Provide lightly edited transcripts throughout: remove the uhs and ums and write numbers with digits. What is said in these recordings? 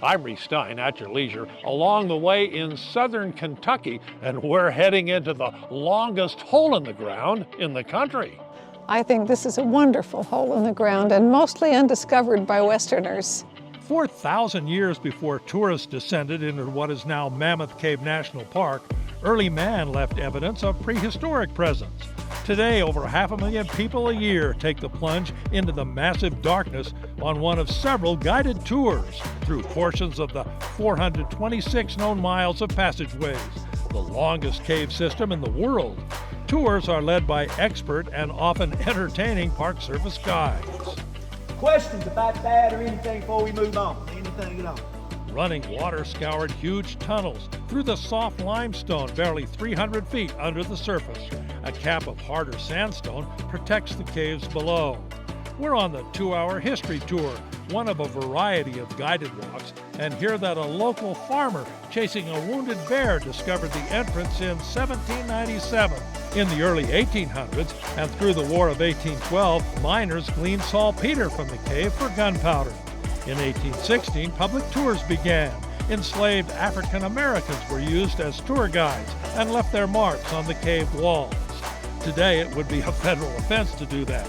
I'm Reece Stein at your leisure along the way in southern Kentucky, and we're heading into the longest hole in the ground in the country. I think this is a wonderful hole in the ground and mostly undiscovered by Westerners. 4,000 years before tourists descended into what is now Mammoth Cave National Park, early man left evidence of prehistoric presence. Today, over 500,000 people a year take the plunge into the massive darkness on one of several guided tours through portions of the 426 known miles of passageways, the longest cave system in the world. Tours are led by expert and often entertaining Park Service guides. Questions about that or anything before we move on? Anything at all? Running water scoured huge tunnels through the soft limestone barely 300 feet under the surface. A cap of harder sandstone protects the caves below. We're on the 2-hour history tour, one of a variety of guided walks, and hear that a local farmer chasing a wounded bear discovered the entrance in 1797. In the early 1800s and through the War of 1812, miners gleaned saltpeter from the cave for gunpowder. In 1816, public tours began. Enslaved African Americans were used as tour guides and left their marks on the cave walls. Today, it would be a federal offense to do that.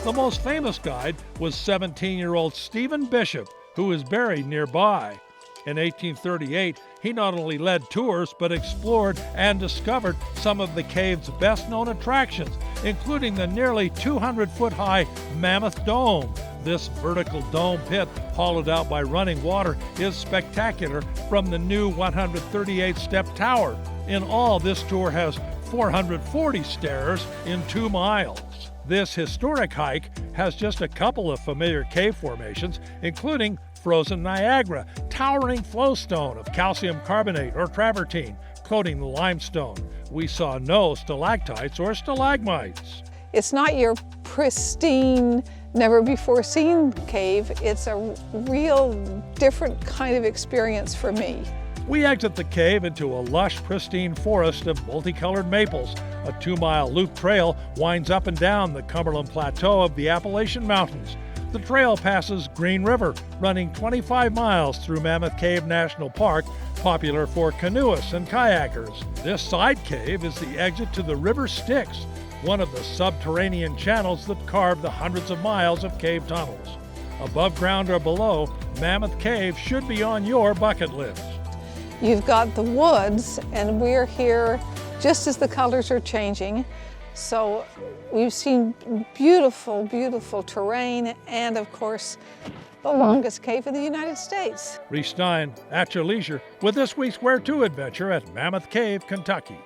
The most famous guide was 17-year-old Stephen Bishop, who is buried nearby. In 1838, he not only led tours, but explored and discovered some of the cave's best-known attractions, including the nearly 200-foot-high Mammoth Dome. This vertical dome pit, hollowed out by running water, is spectacular from the new 138-step tower. In all, this tour has 440 stairs in 2 miles. This historic hike has just a couple of familiar cave formations, including frozen Niagara, towering flowstone of calcium carbonate or travertine coating the limestone. We saw no stalactites or stalagmites. It's not your pristine, never-before-seen cave. It's a real different kind of experience for me. We exit the cave into a lush, pristine forest of multicolored maples. A 2-mile loop trail winds up and down the Cumberland Plateau of the Appalachian Mountains. The trail passes Green River, running 25 miles through Mammoth Cave National Park, popular for canoeists and kayakers. This side cave is the exit to the River Styx, one of the subterranean channels that carve the hundreds of miles of cave tunnels. Above ground or below, Mammoth Cave should be on your bucket list. You've got the woods, and we're here just as the colors are changing. So we've seen beautiful, beautiful terrain and, of course, the longest cave in the United States. Reece Stein at your leisure with this week's Where To adventure at Mammoth Cave, Kentucky.